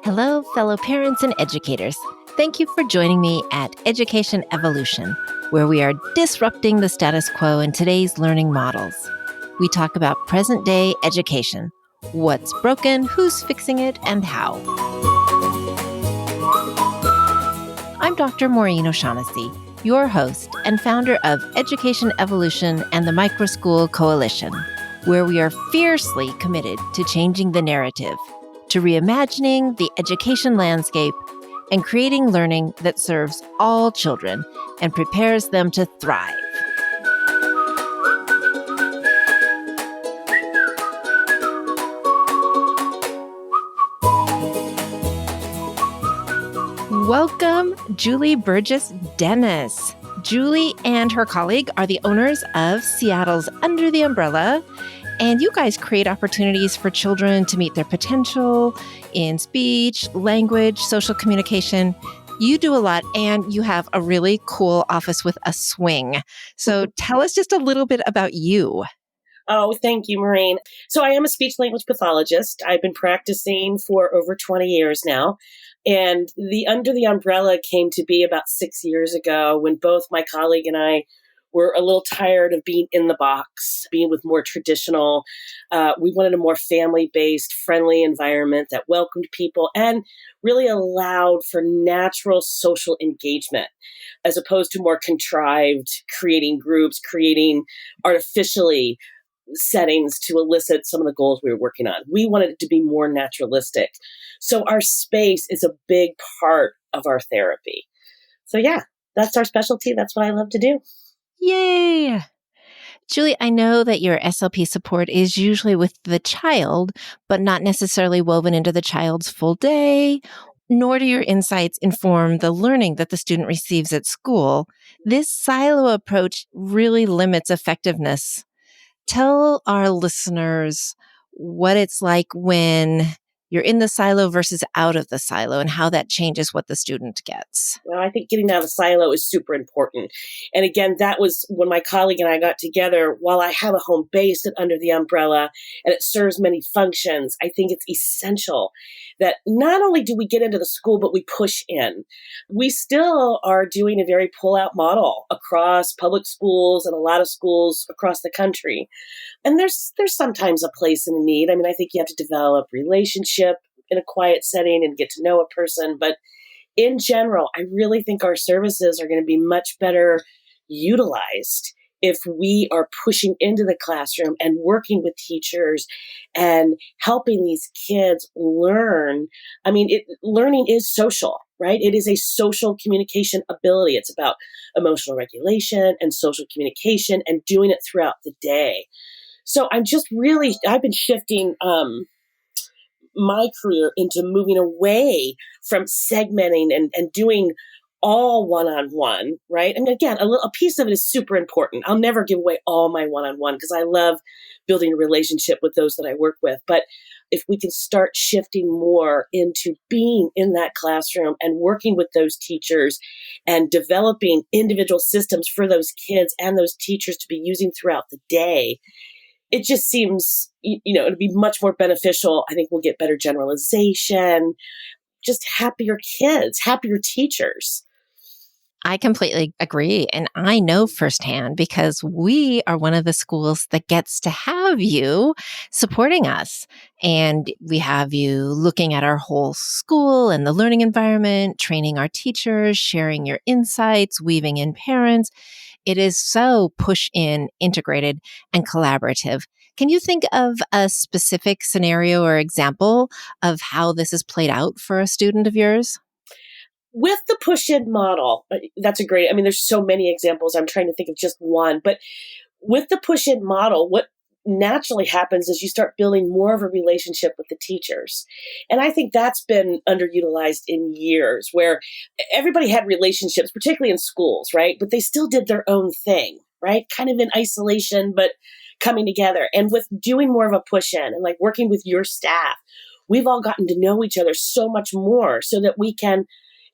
Hello, fellow parents and educators. Thank you for joining me at Education Evolution, where we are disrupting the status quo in today's learning models. We talk about present-day education, what's broken, who's fixing it, and how. I'm Dr. Maureen O'Shaughnessy, your host and founder of Education Evolution and the Microschool Coalition, where we are fiercely committed to changing the narrative, to reimagining the education landscape and creating learning that serves all children and prepares them to thrive. Welcome, Julie Burgess-Dennis. Julie and her colleague are the owners of Seattle's Under the Umbrella, and you guys create opportunities for children to meet their potential in speech, language, social communication. You do a lot, and you have a really cool office with a swing. So tell us just a little bit about you. Oh, thank you, Maureen. So I am a speech language pathologist. I've been practicing for over 20 years now. And the Under the Umbrella came to be about 6 years ago when both my colleague and I were a little tired of being in the box, being with more traditional. We wanted a more family-based, friendly environment that welcomed people and really allowed for natural social engagement, as opposed to more contrived, creating groups, creating artificially settings to elicit some of the goals we were working on. We wanted it to be more naturalistic. So our space is a big part of our therapy. So yeah, that's our specialty. That's what I love to do. Yay! Julie, I know that your SLP support is usually with the child, but not necessarily woven into the child's full day, nor do your insights inform the learning that the student receives at school. This silo approach really limits effectiveness. Tell our listeners what it's like when you're in the silo versus out of the silo and how that changes what the student gets. Well, I think getting out of the silo is super important. And again, that was when my colleague and I got together. While I have a home base at Under the Umbrella and it serves many functions, I think it's essential that not only do we get into the school, but we push in. We still are doing a very pull-out model across public schools and a lot of schools across the country. And there's sometimes a place and a need. I mean, I think you have to develop relationship in a quiet setting and get to know a person. But in general, I really think our services are going to be much better utilized if we are pushing into the classroom and working with teachers and helping these kids learn. I mean, learning is social, right? It is a social communication ability. It's about emotional regulation and social communication and doing it throughout the day. So I've been shifting my career into moving away from segmenting and doing all one-on-one, right? And again, a piece of it is super important. I'll never give away all my one-on-one because I love building a relationship with those that I work with. But if we can start shifting more into being in that classroom and working with those teachers and developing individual systems for those kids and those teachers to be using throughout the day, it just seems, it'd be much more beneficial. I think we'll get better generalization, just happier kids, happier teachers. I completely agree. And I know firsthand because we are one of the schools that gets to have you supporting us. And we have you looking at our whole school and the learning environment, training our teachers, sharing your insights, weaving in parents. It is so push-in, integrated, and collaborative. Can you think of a specific scenario or example of how this is played out for a student of yours? With the push-in model, that's a great, there's so many examples. I'm trying to think of just one. But with the push-in model, what naturally happens is you start building more of a relationship with the teachers. And I think that's been underutilized in years, where everybody had relationships, particularly in schools, right? But they still did their own thing, right? Kind of in isolation, but coming together. And with doing more of a push-in and like working with your staff, we've all gotten to know each other so much more so that we can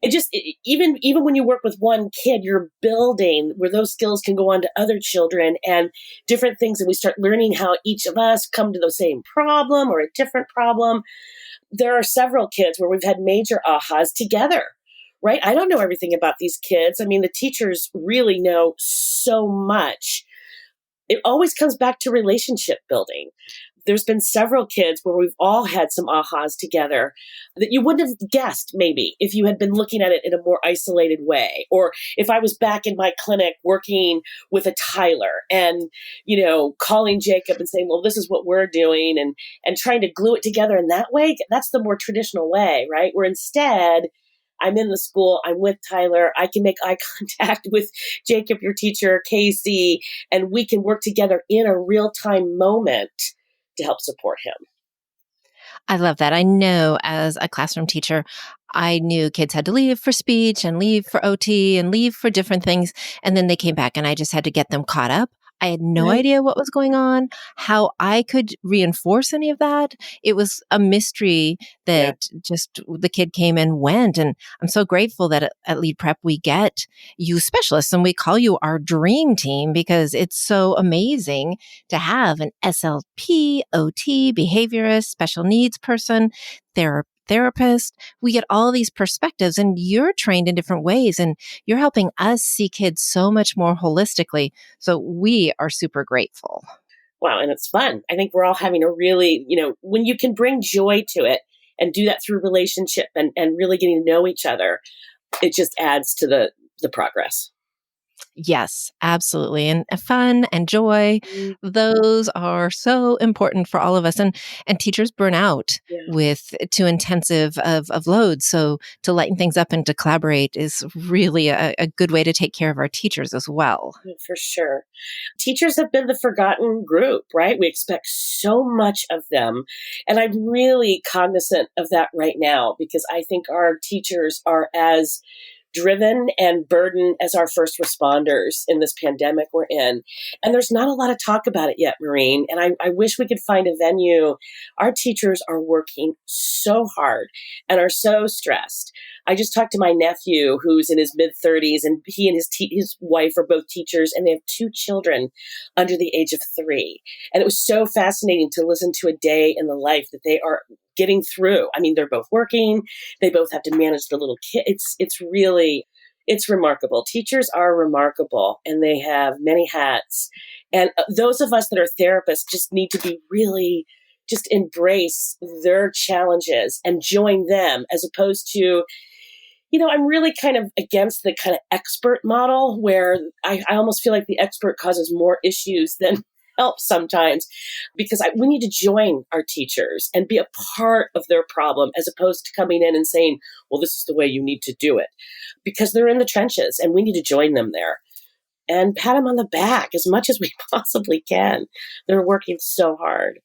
even when you work with one kid, you're building where those skills can go on to other children and different things. And we start learning how each of us come to the same problem or a different problem. There are several kids where we've had major ahas together, right? I don't know everything about these kids. I mean, the teachers really know so much. It always comes back to relationship building. There's been several kids where we've all had some ahas together that you wouldn't have guessed maybe if you had been looking at it in a more isolated way. Or if I was back in my clinic working with a Tyler and, calling Jacob and saying, well, this is what we're doing and trying to glue it together in that way. That's the more traditional way, right? Where instead I'm in the school, I'm with Tyler, I can make eye contact with Jacob, your teacher, Casey, and we can work together in a real-time moment to help support him. I love that. I know as a classroom teacher, I knew kids had to leave for speech and leave for OT and leave for different things. And then they came back and I just had to get them caught up. I had no Right. idea what was going on, how I could reinforce any of that. It was a mystery Yeah. that just the kid came and went. And I'm so grateful that at Lead Prep we get you specialists and we call you our dream team because it's so amazing to have an SLP, OT, behaviorist, special needs person, therapist. We get all these perspectives and you're trained in different ways and you're helping us see kids so much more holistically. So we are super grateful. Wow. And it's fun. I think we're all having a really, when you can bring joy to it and do that through relationship and really getting to know each other, it just adds to the progress. Yes, absolutely. And fun and joy, Mm, those are so important for all of us. And teachers burn out yeah. with too intensive of loads. So to lighten things up and to collaborate is really a good way to take care of our teachers as well. Yeah, for sure. Teachers have been the forgotten group, right? We expect so much of them. And I'm really cognizant of that right now because I think our teachers are as driven and burdened as our first responders in this pandemic we're in. And there's not a lot of talk about it yet, Maureen. And I wish we could find a venue. Our teachers are working so hard and are so stressed. I just talked to my nephew who's in his mid 30s and he and his wife are both teachers and they have two children under the age of 3. And it was so fascinating to listen to a day in the life that they are getting through. I mean, they're both working. They both have to manage the little kid. It's remarkable. Teachers are remarkable and they have many hats. And those of us that are therapists just need to be really just embrace their challenges and join them as opposed to, I'm really kind of against the kind of expert model where I almost feel like the expert causes more issues than help sometimes because we need to join our teachers and be a part of their problem as opposed to coming in and saying, well, this is the way you need to do it because they're in the trenches and we need to join them there and pat them on the back as much as we possibly can. They're working so hard.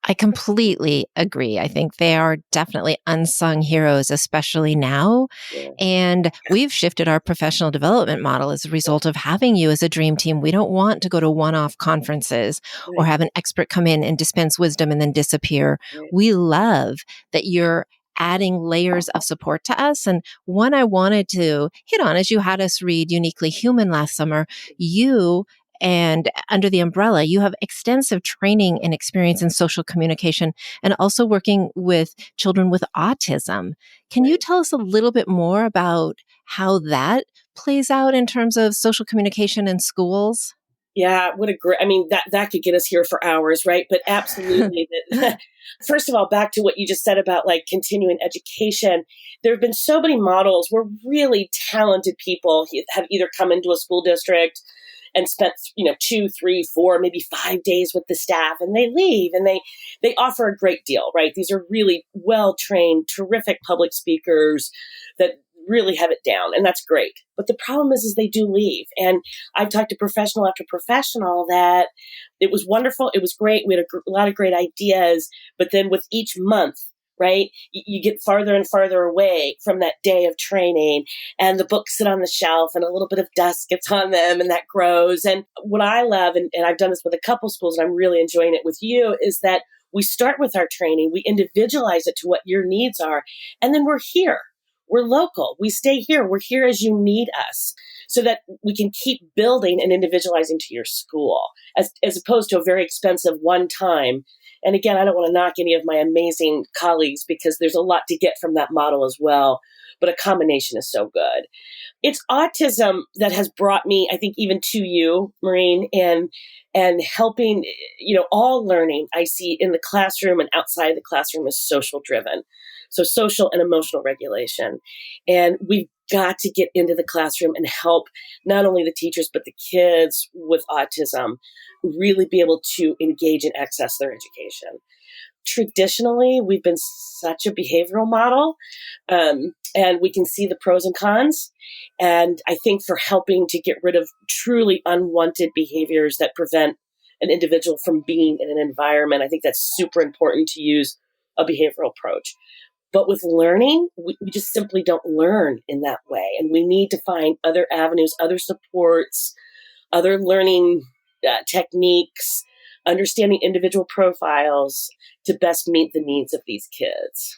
I completely agree. I think they are definitely unsung heroes, especially now. Yeah. And we've shifted our professional development model as a result of having you as a dream team. We don't want to go to one-off conferences or Right, have an expert come in and dispense wisdom and then disappear. right, We love that you're adding layers of support to us. And one I wanted to hit on is you had us read Uniquely Human last summer. You and under the umbrella, you have extensive training and experience in social communication and also working with children with autism. Can you right. tell us a little bit more about how that plays out in terms of social communication in schools? Yeah, what a great, I mean, that could get us here for hours, right? But absolutely. First of all, back to what you just said about like continuing education. There have been so many models where really talented people have either come into a school district and spent, 2, 3, 4, maybe 5 days with the staff and they leave and they offer a great deal, right? These are really well-trained, terrific public speakers that really have it down and that's great. But the problem is they do leave. And I've talked to professional after professional that it was wonderful. It was great. We had a lot of great ideas, but then with each month, right, you get farther and farther away from that day of training and the books sit on the shelf and a little bit of dust gets on them and that grows. And what I love, and I've done this with a couple schools and I'm really enjoying it with you, is that we start with our training, we individualize it to what your needs are, and then we're here. we're local. We stay here. We're here as you need us so that we can keep building and individualizing to your school as opposed to a very expensive one time. And again, I don't want to knock any of my amazing colleagues because there's a lot to get from that model as well. But a combination is so good. It's autism that has brought me, I think, even to you, Maureen, and helping, all learning I see in the classroom and outside the classroom is social driven. So social and emotional regulation. And we've got to get into the classroom and help not only the teachers, but the kids with autism really be able to engage and access their education. Traditionally, we've been such a behavioral model, and we can see the pros and cons. And I think for helping to get rid of truly unwanted behaviors that prevent an individual from being in an environment, I think that's super important to use a behavioral approach. But with learning, we just simply don't learn in that way. And we need to find other avenues, other supports, other learning techniques, understanding individual profiles to best meet the needs of these kids.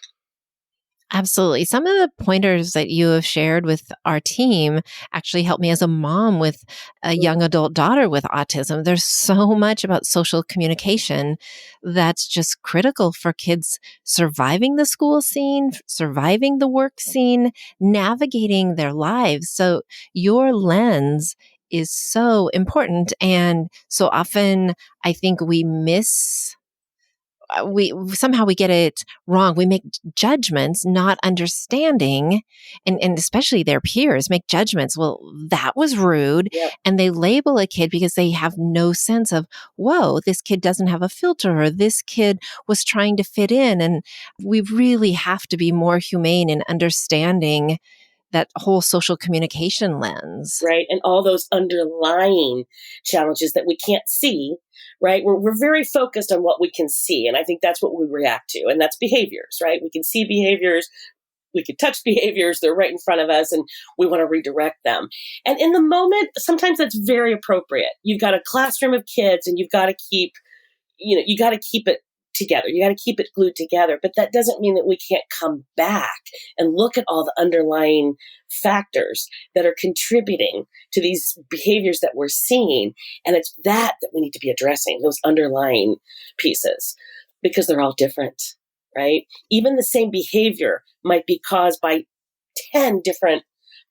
Absolutely. Some of the pointers that you have shared with our team actually helped me as a mom with a young adult daughter with autism. There's so much about social communication that's just critical for kids surviving the school scene, surviving the work scene, navigating their lives. So your lens is so important. And so often I think we somehow we get it wrong. We make judgments, not understanding, and especially their peers make judgments. Well, that was rude. Yep. And they label a kid because they have no sense of, whoa, this kid doesn't have a filter, or this kid was trying to fit in. And we really have to be more humane in understanding that whole social communication lens. Right. And all those underlying challenges that we can't see, right? We're very focused on what we can see. And I think that's what we react to. And that's behaviors, right? We can see behaviors, we can touch behaviors, they're right in front of us, and we want to redirect them. And in the moment, sometimes that's very appropriate. You've got a classroom of kids and you've got to keep, you got to keep it together. You got to keep it glued together. But that doesn't mean that we can't come back and look at all the underlying factors that are contributing to these behaviors that we're seeing. And it's that we need to be addressing, those underlying pieces, because they're all different, right? Even the same behavior might be caused by 10 different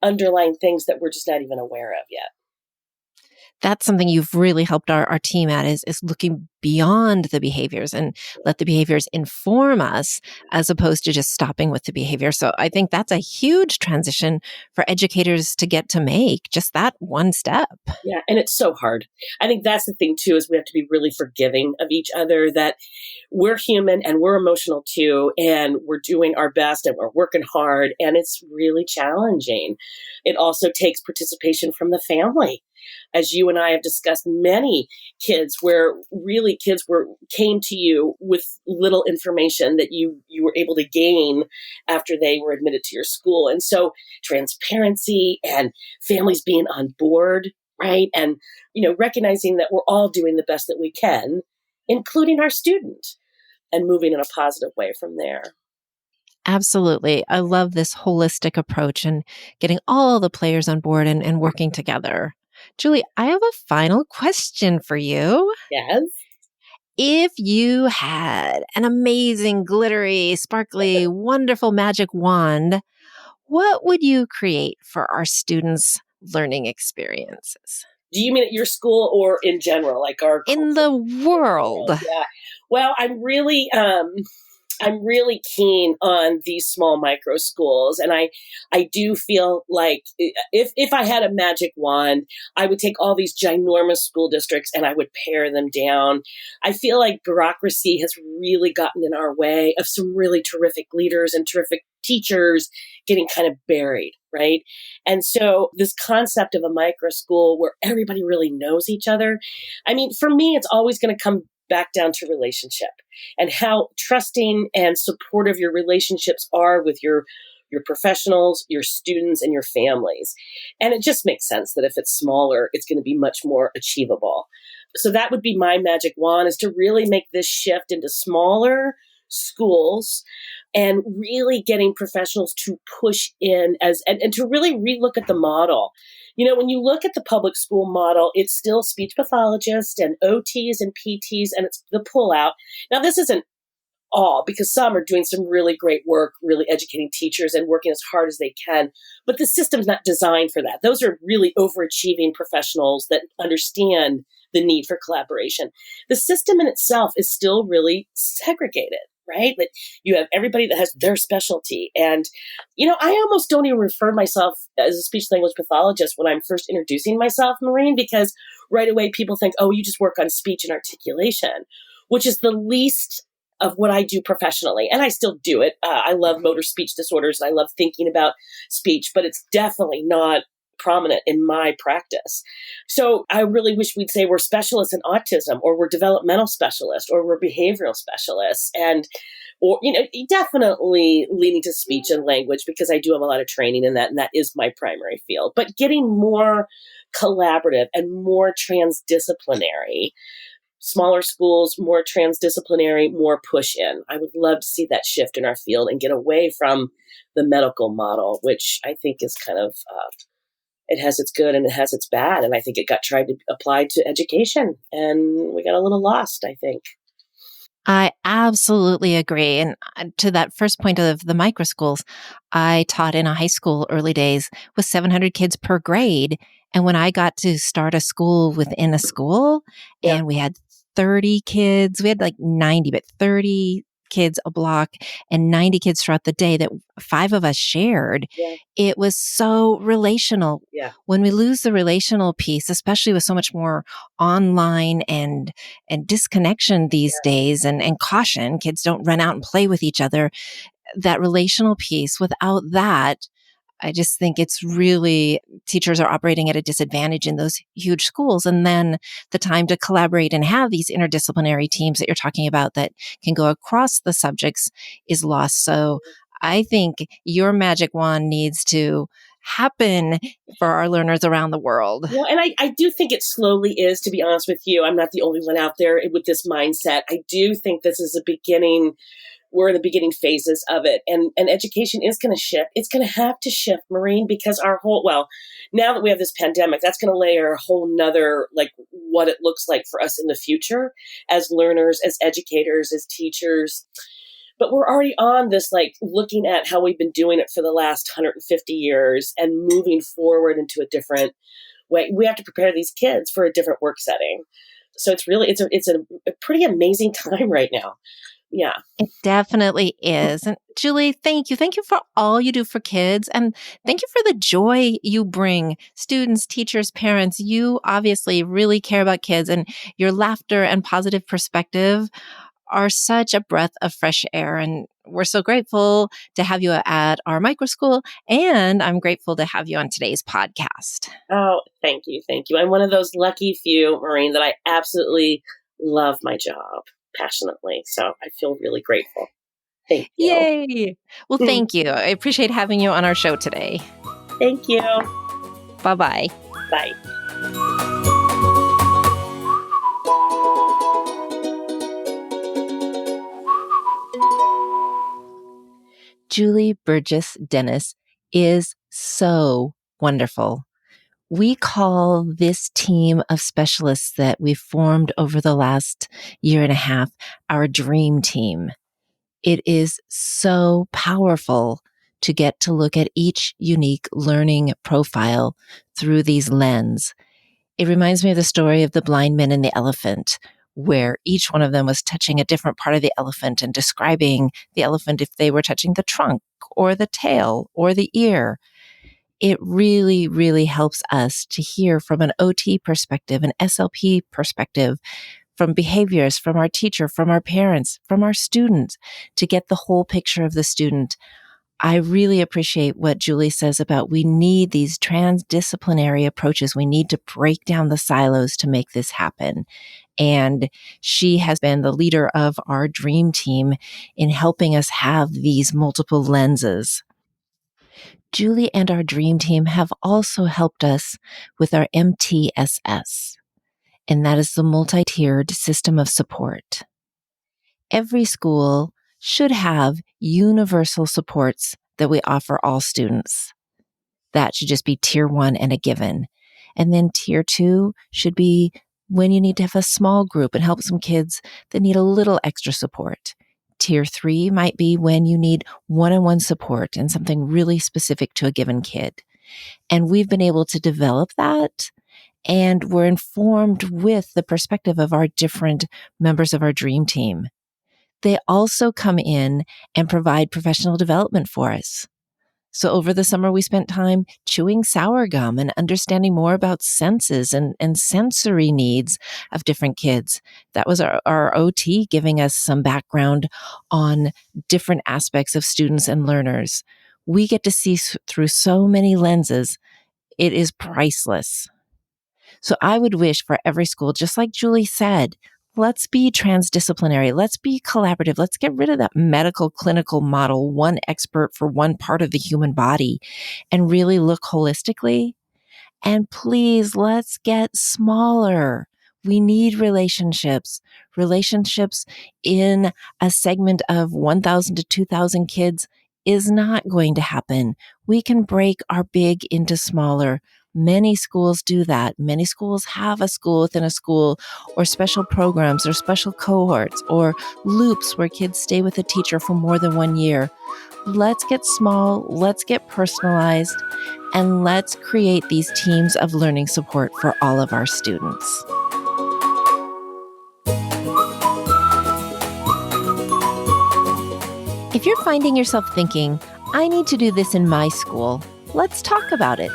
underlying things that we're just not even aware of yet. That's something you've really helped our team at is looking beyond the behaviors and let the behaviors inform us as opposed to just stopping with the behavior. So I think that's a huge transition for educators to get to make, just that one step. Yeah, and it's so hard. I think that's the thing too, is we have to be really forgiving of each other, that we're human and we're emotional too, and we're doing our best and we're working hard, and it's really challenging. It also takes participation from the family. As you and I have discussed, many kids where really kids came to you with little information that you were able to gain after they were admitted to your school. And so transparency and families being on board, right? And, recognizing that we're all doing the best that we can, including our student, and moving in a positive way from there. Absolutely. I love this holistic approach and getting all the players on board and working together. Julie, I have a final question for you. Yes. If you had an amazing, glittery, sparkly, wonderful magic wand, what would you create for our students' learning experiences? Do you mean at your school or in general, like our In the world? Yeah. Well, I'm really keen on these small micro schools. And I do feel like if I had a magic wand, I would take all these ginormous school districts and I would pare them down. I feel like bureaucracy has really gotten in our way of some really terrific leaders and terrific teachers getting kind of buried, right? And so this concept of a micro school where everybody really knows each other, I mean, for me, it's always going to come back down to relationship and how trusting and supportive your relationships are with your professionals, your students, and your families. And it just makes sense that if it's smaller, it's going to be much more achievable. So that would be my magic wand, is to really make this shift into smaller, schools and really getting professionals to push in and to really relook at the model. When you look at the public school model, it's still speech pathologists and OTs and PTs, and it's the pullout. Now, this isn't all, because some are doing some really great work, really educating teachers and working as hard as they can. But the system's not designed for that. Those are really overachieving professionals that understand the need for collaboration. The system in itself is still really segregated, right? That you have everybody that has their specialty. And, I almost don't even refer myself as a speech language pathologist when I'm first introducing myself, Maureen, because right away people think, oh, you just work on speech and articulation, which is the least of what I do professionally. And I still do it. I love motor speech disorders and I love thinking about speech, but it's definitely not prominent in my practice. So I really wish we'd say we're specialists in autism, or we're developmental specialists, or we're behavioral specialists, or definitely leaning to speech and language, because I do have a lot of training in that, and that is my primary field. But getting more collaborative and more transdisciplinary. Smaller schools, more transdisciplinary, more push in. I would love to see that shift in our field and get away from the medical model, which I think is kind of, it has its good and it has its bad. And I think it got tried to apply to education and we got a little lost, I think. I absolutely agree. And to that first point of the micro schools, I taught in a high school early days with 700 kids per grade. And when I got to start a school within a school, Yeah. and we had 30 kids, we had like 90, but 30 kids a block and 90 kids throughout the day that 5 of us shared. Yeah. It was so relational. Yeah. When we lose the relational piece, especially with so much more online and disconnection these days, and caution, kids don't run out and play with each other, that relational piece, without that, I just think it's really, teachers are operating at a disadvantage in those huge schools. And then the time to collaborate and have these interdisciplinary teams that you're talking about that can go across the subjects is lost. So I think your magic wand needs to happen for our learners around the world. Well, and I do think it slowly is, to be honest with you. I'm not the only one out there with this mindset. I do think this is a beginning. We're in the beginning phases of it, and education is going to shift. It's going to have to shift, Maureen, because now that we have this pandemic, that's going to layer a whole nother, like, what it looks like for us in the future as learners, as educators, as teachers. But we're already on this, like, looking at how we've been doing it for the last 150 years and moving forward into a different way. We have to prepare these kids for a different work setting. So it's a pretty amazing time right now. Yeah. It definitely is. And Julie, thank you. Thank you for all you do for kids. And thank you for the joy you bring students, teachers, parents. You obviously really care about kids, and your laughter and positive perspective are such a breath of fresh air. And we're so grateful to have you at our micro school. And I'm grateful to have you on today's podcast. Oh, thank you. Thank you. I'm one of those lucky few, Maureen, that I absolutely love my job passionately. So I feel really grateful. Thank you. Yay. Well, thank you. I appreciate having you on our show today. Thank you. Bye-bye. Bye. Julie Burgess-Dennis is so wonderful. We call this team of specialists that we've formed over the last year and a half our dream team. It is so powerful to get to look at each unique learning profile through these lenses. It reminds me of the story of the blind men and the elephant, where each one of them was touching a different part of the elephant and describing the elephant if they were touching the trunk or the tail or the ear. It really, really helps us to hear from an OT perspective, an SLP perspective, from behaviors, from our teacher, from our parents, from our students, to get the whole picture of the student. I really appreciate what Julie says about we need these transdisciplinary approaches. We need to break down the silos to make this happen. And she has been the leader of our dream team in helping us have these multiple lenses. Julie and our dream team have also helped us with our MTSS, and that is the multi-tiered system of support. Every school should have universal supports that we offer all students. That should just be tier 1 and a given. And then tier 2 should be when you need to have a small group and help some kids that need a little extra support. Tier 3 might be when you need one-on-one support and something really specific to a given kid. And we've been able to develop that, and we're informed with the perspective of our different members of our dream team. They also come in and provide professional development for us. So over the summer, we spent time chewing sour gum and understanding more about senses and sensory needs of different kids. That was our OT giving us some background on different aspects of students and learners. We get to see through so many lenses. It is priceless. So I would wish for every school, just like Julie said, let's be transdisciplinary. Let's be collaborative. Let's get rid of that medical clinical model, one expert for one part of the human body, and really look holistically. And please, let's get smaller. We need relationships in a segment of 1,000 to 2,000 kids is not going to happen. We can break our big into smaller. Many schools do that. Many schools have a school within a school, or special programs or special cohorts or loops where kids stay with a teacher for more than 1 year. Let's get small, let's get personalized, and let's create these teams of learning support for all of our students. If you're finding yourself thinking, I need to do this in my school, let's talk about it.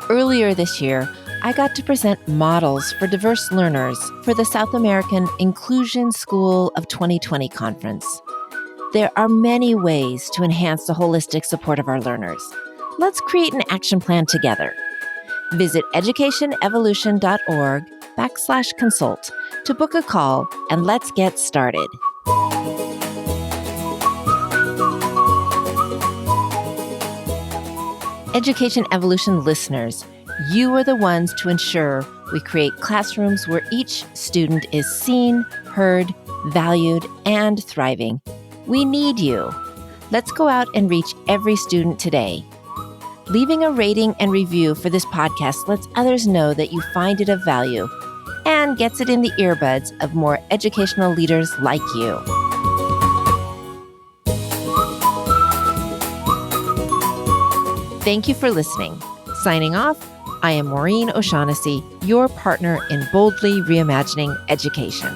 Earlier this year, I got to present models for diverse learners for the South American Inclusion School of 2020 conference. There are many ways to enhance the holistic support of our learners. Let's create an action plan together. Visit educationevolution.org/consult to book a call, and let's get started. Education Evolution listeners, you are the ones to ensure we create classrooms where each student is seen, heard, valued, and thriving. We need you. Let's go out and reach every student today. Leaving a rating and review for this podcast lets others know that you find it of value and gets it in the earbuds of more educational leaders like you. Thank you for listening. Signing off, I am Maureen O'Shaughnessy, your partner in boldly reimagining education.